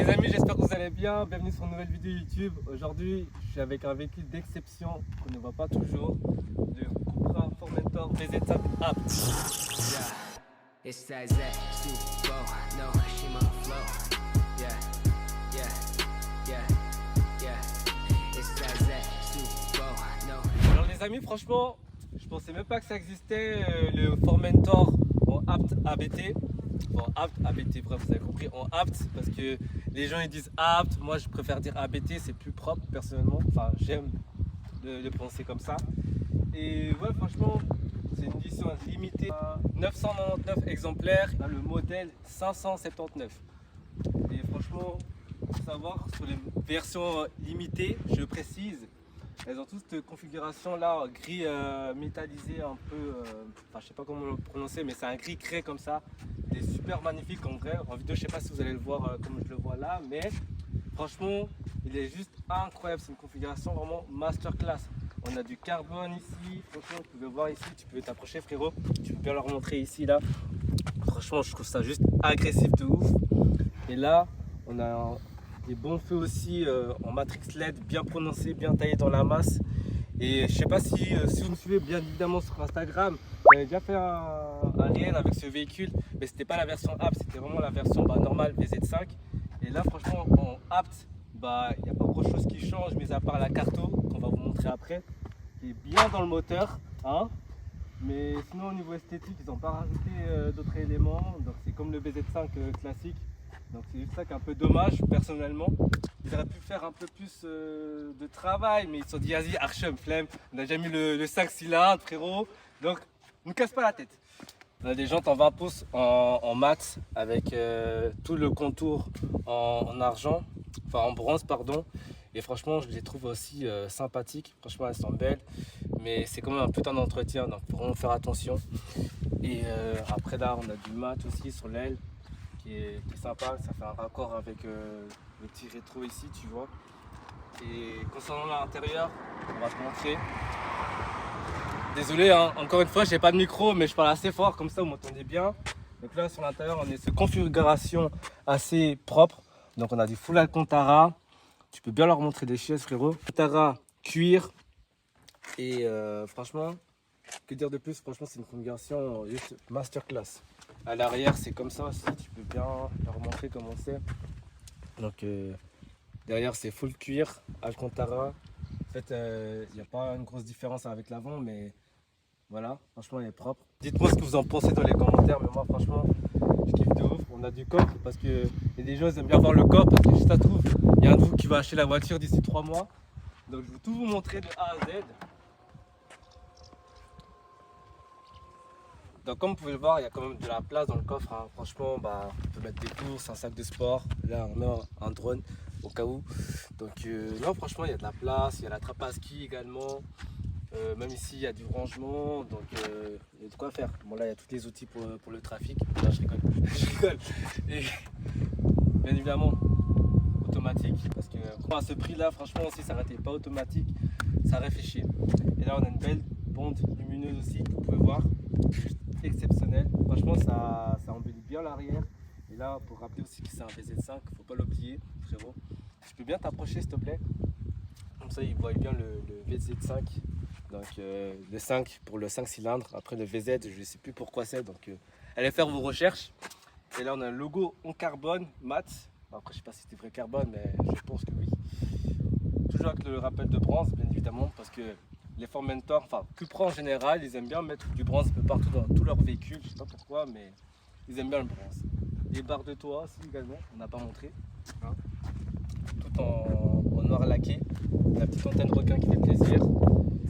Les amis, j'espère que vous allez bien. Bienvenue sur une nouvelle vidéo YouTube. Aujourd'hui, je suis avec un véhicule d'exception qu'on ne voit pas toujours, le Cupra Formentor VZ5 Apt. It's that Z, Super, no, Shima flow. Yeah, yeah, yeah, yeah. It's that Z, Super, no. Alors les amis, franchement, je pensais même pas que ça existait, le Formentor en Apt ABT. Bon, Apt ABT, bref, vous avez compris, en Apt, parce que les gens ils disent Apt, moi je préfère dire ABT, c'est plus propre personnellement. Enfin, j'aime le prononcer comme ça. Et ouais, franchement, c'est une édition limitée à 999 exemplaires, là, le modèle 579. Et franchement, il faut savoir, sur les versions limitées, je précise, elles ont toutes cette configuration là, gris métallisé un peu, enfin je sais pas comment le prononcer, mais c'est un gris craie comme ça. Il est super magnifique en vrai. En vidéo, je sais pas si vous allez le voir comme je le vois là, mais franchement, il est juste incroyable. C'est une configuration vraiment masterclass. On a du carbone ici, franchement, vous pouvez voir ici, tu peux t'approcher frérot, tu peux bien leur montrer ici là. Franchement, je trouve ça juste agressif de ouf. Et là, on a des bons feux aussi en matrix LED, bien prononcés, bien taillés dans la masse. Et je sais pas si vous me suivez bien évidemment sur Instagram, j'avais déjà fait un réel avec ce véhicule, mais c'était pas la version Apt, c'était vraiment la version normale VZ5. Et là, franchement, en Apt, il n'y a pas grand chose qui change, mis à part la carto qu'on va vous montrer après, qui est bien dans le moteur, hein. Mais sinon au niveau esthétique, ils n'ont pas rajouté d'autres éléments, donc c'est comme le VZ5 classique. Donc c'est juste ça qui est un peu dommage personnellement. Ils auraient pu faire un peu plus de travail, mais ils se sont dit vas-y, Archem, flemme, on a déjà mis le 5 cylindres frérot, donc ne casse pas la tête. On a des jantes en 20 pouces en mat avec tout le contour en argent, enfin en bronze pardon. Et franchement je les trouve aussi sympathiques, franchement elles sont belles, mais c'est quand même un putain d'entretien, donc faut vraiment faire attention. Et après là on a du mat aussi sur l'aile qui est sympa, ça fait un raccord avec le petit rétro ici tu vois. Et concernant l'intérieur, on va te montrer. Désolé, hein, encore une fois, j'ai pas de micro, mais je parle assez fort, comme ça vous m'entendez bien. Donc là, sur l'intérieur, on est sur configuration assez propre. Donc on a du full Alcantara. Tu peux bien leur montrer des chaises, frérot. Alcantara, cuir. Et franchement, que dire de plus? Franchement, c'est une configuration juste masterclass. À l'arrière, c'est comme ça aussi. Tu peux bien leur montrer comment c'est. Donc derrière, c'est full cuir, Alcantara. En fait, il n'y a pas une grosse différence avec l'avant, mais voilà, franchement, elle est propre. Dites-moi ce que vous en pensez dans les commentaires, mais moi, franchement, je kiffe de ouf. On a du coffre parce que y a des gens ils aiment bien voir le coffre parce que juste ça trouve, il y a un de vous qui va acheter la voiture d'ici 3 mois. Donc, je vais tout vous montrer de A à Z. Donc, comme vous pouvez le voir, il y a quand même de la place dans le coffre. Hein. Franchement, on peut mettre des courses, un sac de sport. Là, on a un drone au cas où. Donc, non, franchement, il y a de la place. Il y a la trappe à ski également. Même ici, il y a du rangement. Donc, il y a de quoi faire. Bon, là, il y a tous les outils pour le trafic. Non, je rigole. Je rigole. Et bien évidemment, automatique. Parce que à ce prix-là, franchement, si ça n'était pas automatique, ça réfléchit. Et là, on a une belle bande lumineuse aussi, que vous pouvez voir. Juste exceptionnel. Franchement, ça embellit bien l'arrière. Et là, pour rappeler aussi que c'est un VZ5, faut pas l'oublier, frérot. Je peux bien t'approcher, s'il te plaît. Comme ça, ils voient bien le VZ5. Donc, le 5 pour le 5 cylindres. Après, le VZ, je ne sais plus pourquoi c'est. Donc, allez faire vos recherches. Et là, on a un logo en carbone mat. Après, je sais pas si c'était vrai carbone, mais je pense que oui. Toujours avec le rappel de bronze, bien évidemment, parce que les Formentor, enfin Cupra en général, ils aiment bien mettre du bronze un peu partout dans tous leurs véhicules, je sais pas pourquoi, mais ils aiment bien le bronze. Les barres de toit aussi également, on n'a pas montré, hein. Tout en noir laqué, la petite antenne requin qui fait plaisir.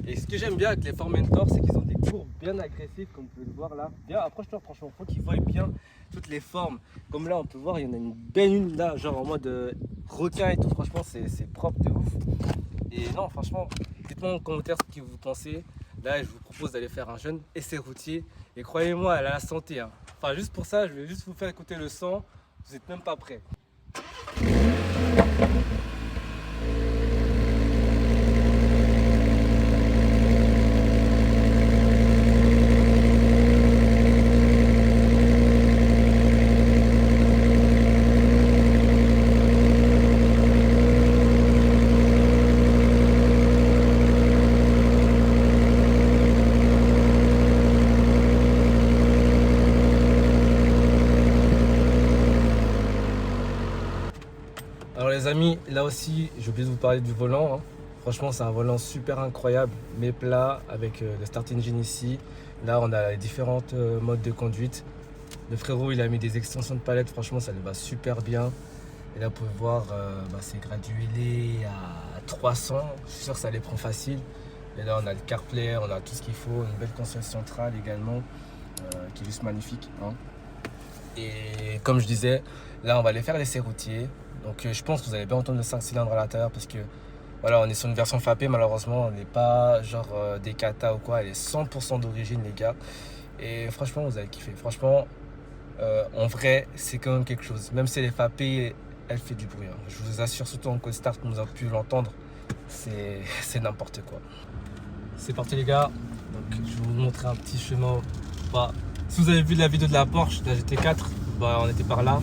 Et ce que j'aime bien avec les Formentor, c'est qu'ils ont des courbes bien agressives, comme vous pouvez le voir là. Bien, approche-toi franchement, faut qu'ils voient bien toutes les formes. Comme là, on peut voir, il y en a une belle une là, genre en mode requin et tout, franchement, c'est propre de ouf. Et non, franchement, dites-moi en commentaire ce que vous pensez. Là, je vous propose d'aller faire un jeune essai routier. Et croyez-moi, elle a la santé. Hein. Enfin, juste pour ça, je vais juste vous faire écouter le son. Vous n'êtes même pas prêts. Alors les amis, là aussi, j'ai oublié de vous parler du volant. Hein. Franchement, c'est un volant super incroyable, mais plat, avec le Start Engine ici. Là, on a les différentes modes de conduite. Le frérot, il a mis des extensions de palette. Franchement, ça lui va super bien. Et là, vous pouvez voir, c'est gradué à 300. Je suis sûr que ça les prend facile. Et là, on a le CarPlay, on a tout ce qu'il faut. Une belle console centrale également, qui est juste magnifique. Hein. Et comme je disais, là, on va aller faire l'essai routier. Donc, je pense que vous allez bien entendre le 5 cylindres à l'intérieur parce que voilà, on est sur une version FAP, malheureusement, on n'est pas genre des kata ou quoi, elle est 100% d'origine, les gars. Et franchement, vous allez kiffer. Franchement, en vrai, c'est quand même quelque chose. Même si elle est FAP, elle fait du bruit. Hein. Je vous assure, surtout en Cold Start, comme vous avez pu l'entendre, c'est n'importe quoi. C'est parti, les gars. Donc, je vais vous montrer un petit chemin. Bah, si vous avez vu la vidéo de la Porsche, la GT4, bah, on était par là.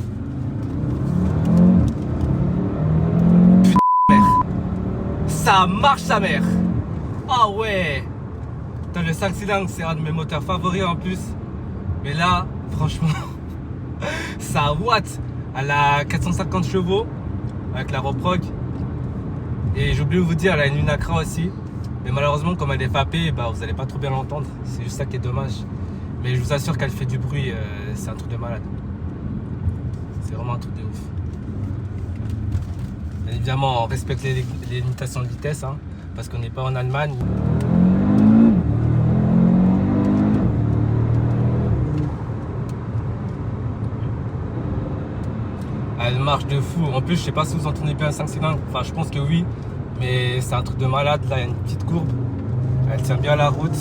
Ça marche sa mère. Ah ouais. Putain, le 5 cylindres, c'est un de mes moteurs favoris en plus. Mais là, franchement, ça watt. Elle a 450 chevaux avec la Roprog. Et j'ai oublié de vous dire, elle a une Lunacra aussi. Mais malheureusement, comme elle est FAP, bah, vous n'allez pas trop bien l'entendre. C'est juste ça qui est dommage. Mais je vous assure qu'elle fait du bruit. C'est un truc de malade. C'est vraiment un truc de ouf. Bien évidemment, on respecte les limitations de vitesse, hein, parce qu'on n'est pas en Allemagne. Elle marche de fou. En plus, je sais pas si vous entendez bien un 5 cylindres. Enfin, je pense que oui, mais c'est un truc de malade. Là, il y a une petite courbe. Elle tient bien la route.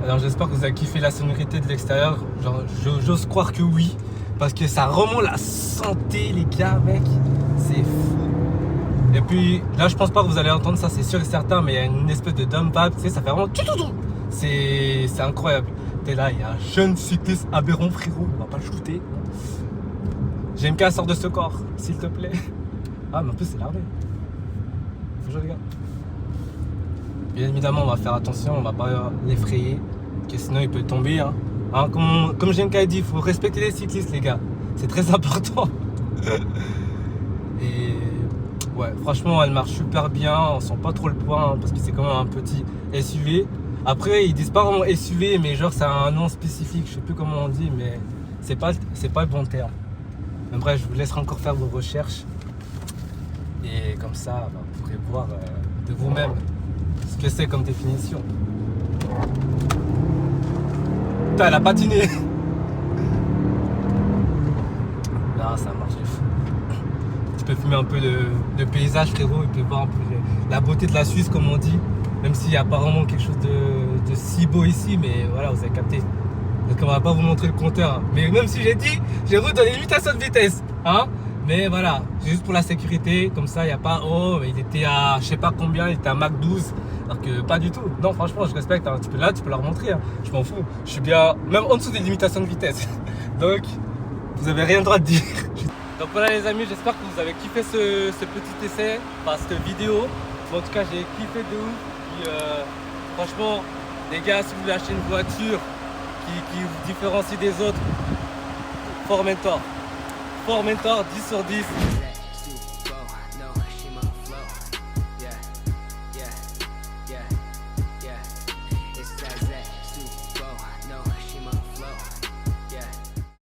Alors j'espère que vous avez kiffé la sonorité de l'extérieur. Genre, j'ose croire que oui, parce que ça remonte la santé, les gars, mec. C'est fou. Et puis là, je pense pas que vous allez entendre ça, c'est sûr et certain, mais il y a une espèce de dump up, tu sais, ça fait vraiment tout. C'est incroyable. T'es là, il y a un jeune cycliste aberrant, frérot. On va pas le shooter. GMK, sort de ce corps, s'il te plaît. Ah, mais en plus, c'est l'armée. Bonjour les gars. Bien évidemment, on va faire attention, on va pas l'effrayer, que sinon il peut tomber. Hein. Hein, comme GMK a dit, il faut respecter les cyclistes, les gars. C'est très important. Et ouais, franchement, elle marche super bien. On sent pas trop le poids, hein, parce que c'est quand même un petit SUV. Après, ils disent pas vraiment SUV, mais genre, c'est un nom spécifique. Je sais plus comment on dit, mais c'est pas le bon terme. Mais bref, je vous laisserai encore faire vos recherches. Et comme ça, bah, vous pourrez voir de vous-même ce que c'est comme définition. Putain, elle a patiné. Là, ça marche de fou. Tu peux filmer un peu le paysage, frérot, et puis voir un peu la beauté de la Suisse, comme on dit. Même s'il n'y a pas vraiment quelque chose de si beau ici, mais voilà, vous avez capté. Donc on va pas vous montrer le compteur. Hein. Mais même si j'ai dit, j'ai route dans les limitations de vitesse. Hein. Mais voilà, c'est juste pour la sécurité, comme ça il n'y a pas, oh, il était à je sais pas combien, il était à Mach 12, alors que pas du tout. Non, franchement, je respecte, hein. Tu peux leur montrer, hein. Je m'en fous. Je suis bien, même en dessous des limitations de vitesse. Donc, vous avez rien le droit de dire. Donc voilà les amis, j'espère que vous avez kiffé ce petit essai, enfin cette vidéo. En tout cas, j'ai kiffé de ouf. Puis, franchement, les gars, si vous voulez acheter une voiture qui vous différencie des autres, Formentor. Formentor 10 sur 10.